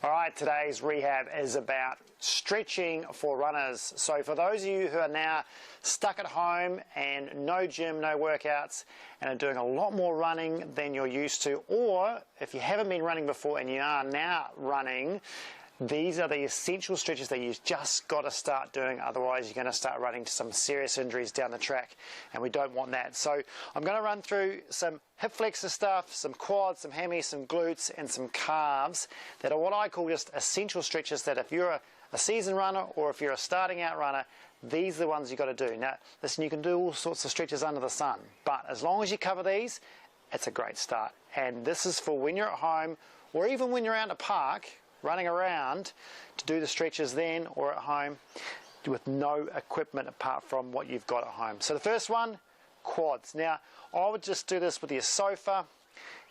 All right, today's rehab is about stretching for runners. So for those of you who are now stuck at home and no gym, no workouts, and are doing a lot more running than you're used to, or if you haven't been running before and you are now running, these are the essential stretches that you've just got to start doing, otherwise you're going to start running to some serious injuries down the track, and we don't want that. So I'm going to run through some hip flexor stuff, some quads, some hammies, some glutes, and some calves that are what I call just essential stretches that if you're a seasoned runner or if you're a starting out runner, these are the ones you've got to do. Now, listen, you can do all sorts of stretches under the sun, but as long as you cover these, it's a great start. And this is for when you're at home or even when you're out in a park, running around to do the stretches then or at home with no equipment apart from what you've got at home. So the first one, quads. Now I would just do this with your sofa.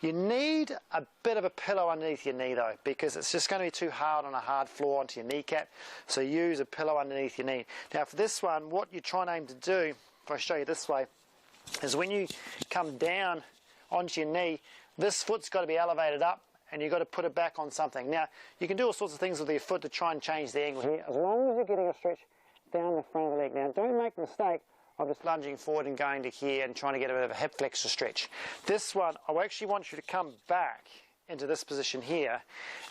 You need a bit of a pillow underneath your knee though, because it's just going to be too hard on a hard floor onto your kneecap, so use a pillow underneath your knee. Now for this one, what you try and aim to do, if I show you this way, is when you come down onto your knee, this foot's got to be elevated up and you've got to put it back on something. Now, you can do all sorts of things with your foot to try and change the angle here, as long as you're getting a stretch down the front of the leg. Now, don't make the mistake of just lunging forward and going to here and trying to get a bit of a hip flexor stretch. This one, I actually want you to come back into this position here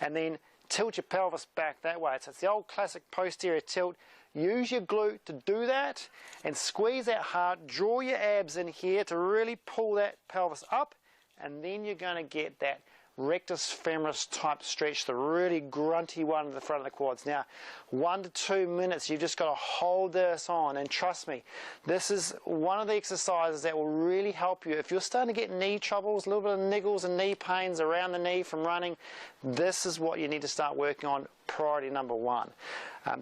and then tilt your pelvis back that way. So it's the old classic posterior tilt. Use your glute to do that and squeeze that hard. Draw your abs in here to really pull that pelvis up, and then you're going to get that rectus femoris type stretch, the really grunty one at the front of the quads. Now 1 to 2 minutes, you've just got to hold this on, and trust me, this is one of the exercises that will really help you. If you're starting to get knee troubles, a little bit of niggles and knee pains around the knee from running, this is what you need to start working on, priority number one.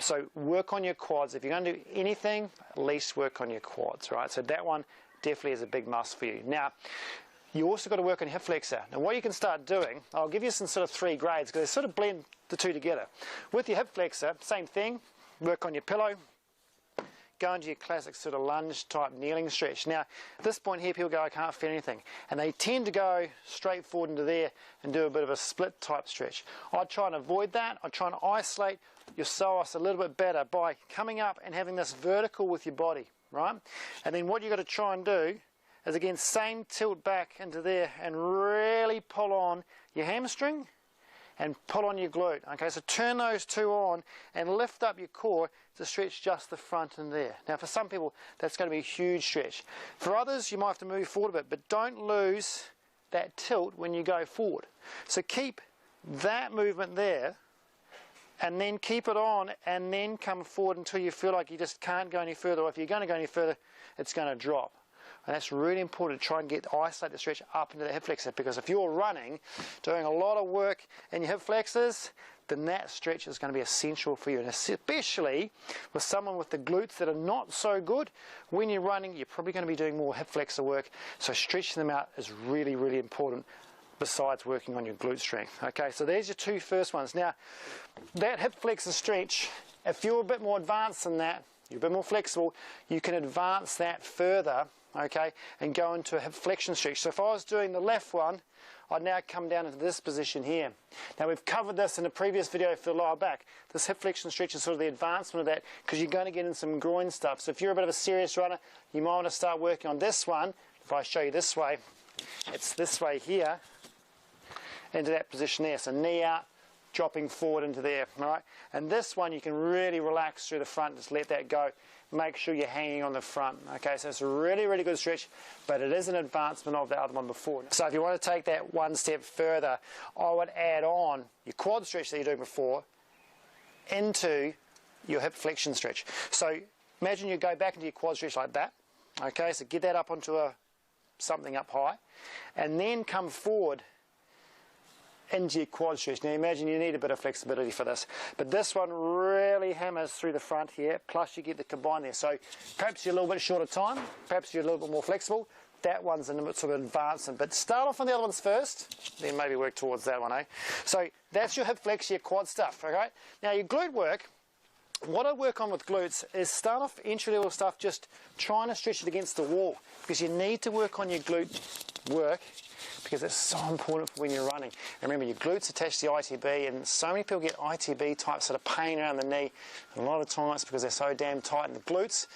So work on your quads. If you're going to do anything, at least work on your quads, right? So that one definitely is a big must for you. Now you also got to work on hip flexor. Now what you can start doing, I'll give you some sort of 3 grades because they sort of blend the two together. With your hip flexor, same thing, work on your pillow, go into your classic sort of lunge type kneeling stretch. Now at this point here people go, I can't feel anything, and they tend to go straight forward into there and do a bit of a split type stretch. I try and avoid that. I try and isolate your psoas a little bit better by coming up and having this vertical with your body, right? And then what you've got to try and do is again, same tilt back into there and really pull on your hamstring and pull on your glute. Okay, so turn those two on and lift up your core to stretch just the front and there. Now for some people, that's going to be a huge stretch. For others, you might have to move forward a bit, but don't lose that tilt when you go forward. So keep that movement there and then keep it on and then come forward until you feel like you just can't go any further. Or if you're going to go any further, it's going to drop. And that's really important to try and isolate the stretch up into the hip flexor, because if you're running, doing a lot of work in your hip flexors, then that stretch is going to be essential for you. And especially with someone with the glutes that are not so good, when you're running, you're probably going to be doing more hip flexor work. So stretching them out is really, really important, besides working on your glute strength. Okay, so there's your 2 first ones. Now, that hip flexor stretch, if you're a bit more advanced than that, you're a bit more flexible, you can advance that further, okay, and go into a hip flexion stretch. So if I was doing the left one, I'd now come down into this position here. Now we've covered this in a previous video for the lower back. This hip flexion stretch is sort of the advancement of that, because you're going to get in some groin stuff. So if you're a bit of a serious runner, you might want to start working on this one. If I show you this way, it's this way here, into that position there. So knee out, dropping forward into there, all right? And this one you can really relax through the front, just let that go. Make sure you're hanging on the front, okay? So it's a really, really good stretch, but it is an advancement of the other one before. So if you want to take that one step further, I would add on your quad stretch that you're doing before into your hip flexion stretch. So imagine you go back into your quad stretch like that, okay? So get that up onto something up high, and then come forward into your quad stretch. Now imagine you need a bit of flexibility for this, but this one really hammers through the front here, plus you get the combine there. So perhaps you're a little bit short of time, perhaps you're a little bit more flexible. That one's a bit sort of advancing, but start off on the other ones first, then maybe work towards that one, eh? So that's your hip flex, your quad stuff, okay? Now your glute work, what I work on with glutes is start off entry level stuff, just trying to stretch it against the wall, because you need to work on your glute work because it's so important for when you're running. And remember, your glutes attach to the ITB, and so many people get ITB type sort of pain around the knee, and a lot of times it's because they're so damn tight in the glutes.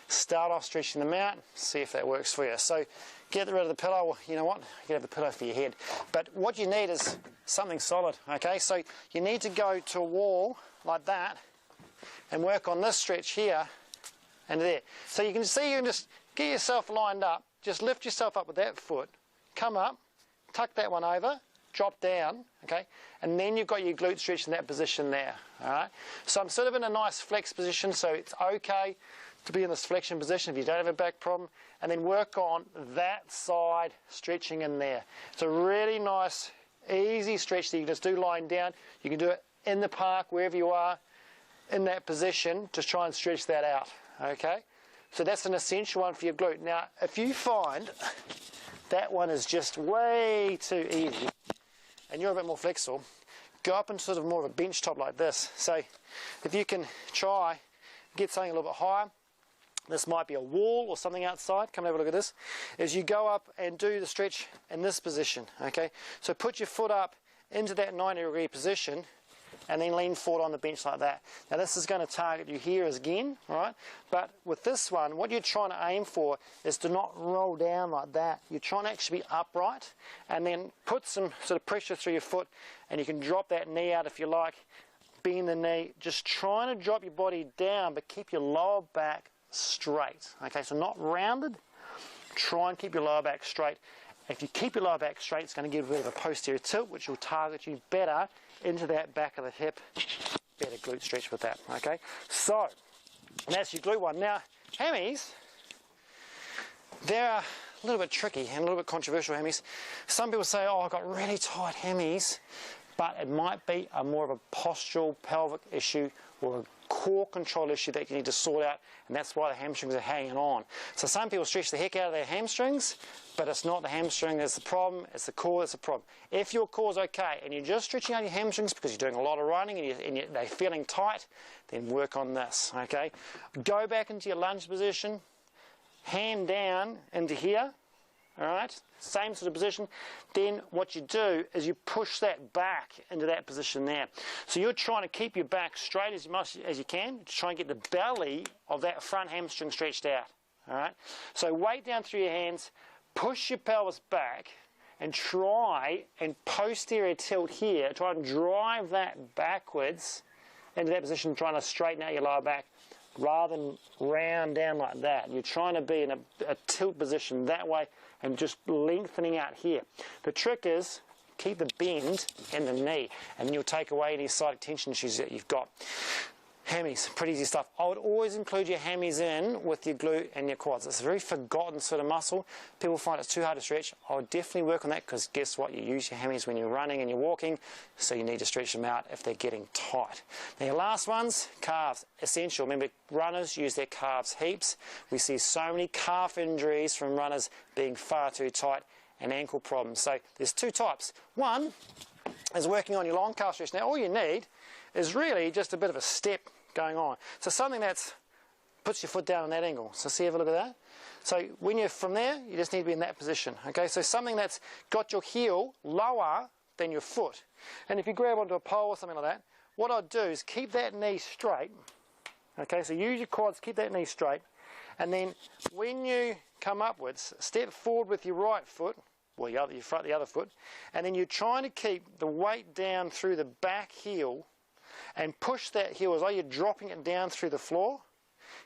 Start off stretching them out, see if that works for you. So get rid of the pillow. Well, you know what, you can have the pillow for your head. But what you need is something solid, okay? So you need to go to a wall like that and work on this stretch here and there. So you can see, you can just get yourself lined up, just lift yourself up with that foot, come up, tuck that one over, drop down, okay? And then you've got your glute stretch in that position there, all right? So I'm sort of in a nice flex position, so it's okay to be in this flexion position if you don't have a back problem, and then work on that side stretching in there. It's a really nice, easy stretch that you can just do lying down. You can do it in the park, wherever you are, in that position, just try and stretch that out, okay? So that's an essential one for your glute. Now, if you find that one is just way too easy, and you're a bit more flexible, go up into sort of more of a bench top like this. So if you can try, get something a little bit higher, this might be a wall or something outside, come and have a look at this, is you go up and do the stretch in this position, okay? So put your foot up into that 90-degree position and then lean forward on the bench like that. Now this is going to target you here again, all right? But with this one, what you're trying to aim for is to not roll down like that. You're trying to actually be upright and then put some sort of pressure through your foot, and you can drop that knee out if you like, bend the knee, just trying to drop your body down but keep your lower back straight, okay? So not rounded, try and keep your lower back straight. If you keep your lower back straight, it's going to give a bit of a posterior tilt, which will target you better into that back of the hip. Better glute stretch with that, okay? So, that's your glute one. Now, hammies, they're a little bit tricky and a little bit controversial, hammies. Some people say, oh, I've got really tight hammies, but it might be more of a postural pelvic issue or a core control issue that you need to sort out, and that's why the hamstrings are hanging on. So some people stretch the heck out of their hamstrings, but it's not the hamstring that's the problem, it's the core that's the problem. If your core's okay and you're just stretching out your hamstrings because you're doing a lot of running and they're feeling tight, then work on this, okay? Go back into your lunge position, hand down into here, all right? Same sort of position. Then what you do is you push that back into that position there. So you're trying to keep your back straight as much as you can to try and get the belly of that front hamstring stretched out, all right? So weight down through your hands, push your pelvis back, and try and posterior tilt here. Try and drive that backwards into that position, trying to straighten out your lower back rather than round down like that. You're trying to be in a tilt position that way and just lengthening out here. The trick is keep the bend in the knee, and you'll take away any sciatic tension issues that you've got. Hammies, pretty easy stuff. I would always include your hammies in with your glute and your quads. It's a very forgotten sort of muscle. People find it's too hard to stretch. I would definitely work on that, because guess what? You use your hammies when you're running and you're walking, so you need to stretch them out if they're getting tight. Now your last ones, calves, essential. Remember, runners use their calves heaps. We see so many calf injuries from runners being far too tight and ankle problems. So there's two types. One is working on your long calf stretch. Now all you need is really just a bit of a step going on. So something that's puts your foot down in that angle. So see, have a look at that. So when you're from there, you just need to be in that position. Okay, so something that's got your heel lower than your foot. And if you grab onto a pole or something like that, what I'd do is keep that knee straight. Okay, so use your quads, keep that knee straight. And then when you come upwards, step forward with your right foot, well, your front, the other foot, and then you're trying to keep the weight down through the back heel and push that heel as though you're dropping it down through the floor,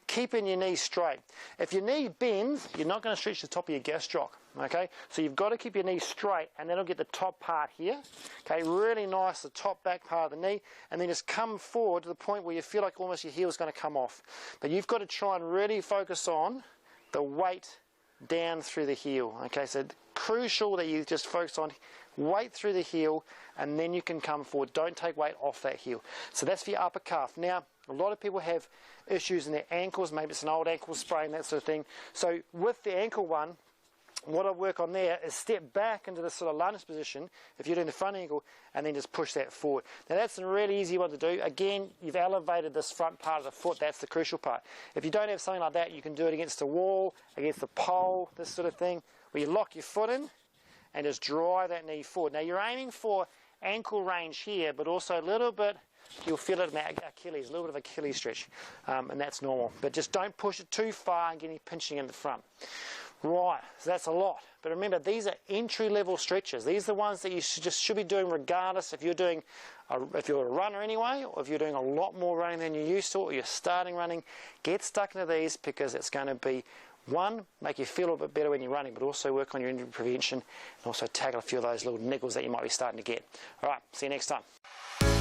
keeping your knee straight. If your knee bends, you're not going to stretch the top of your gastroc, okay? So you've got to keep your knee straight, and that'll get the top part here, okay? Really nice, the top back part of the knee, and then just come forward to the point where you feel like almost your heel's going to come off. But you've got to try and really focus on the weight down through the heel, okay? So crucial that you just focus on weight through the heel, and then you can come forward. Don't take weight off that heel. So that's for your upper calf. Now, a lot of people have issues in their ankles. Maybe it's an old ankle sprain, that sort of thing. So with the ankle one, what I work on there is step back into this sort of lunge position if you're doing the front ankle, and then just push that forward. Now that's a really easy one to do. Again, you've elevated this front part of the foot. That's the crucial part. If you don't have something like that, you can do it against a wall, against a pole, this sort of thing, where you lock your foot in and just drive that knee forward. Now you're aiming for ankle range here, but also a little bit, you'll feel it in that Achilles, a little bit of Achilles stretch, and that's normal. But just don't push it too far and get any pinching in the front. Right, so that's a lot. But remember, these are entry-level stretches. These are the ones that you should be doing regardless if you're if you're a runner anyway, or if you're doing a lot more running than you used to, or you're starting running. Get stuck into these because it's going to be, one, make you feel a bit better when you're running, but also work on your injury prevention and also tackle a few of those little niggles that you might be starting to get. All right, see you next time.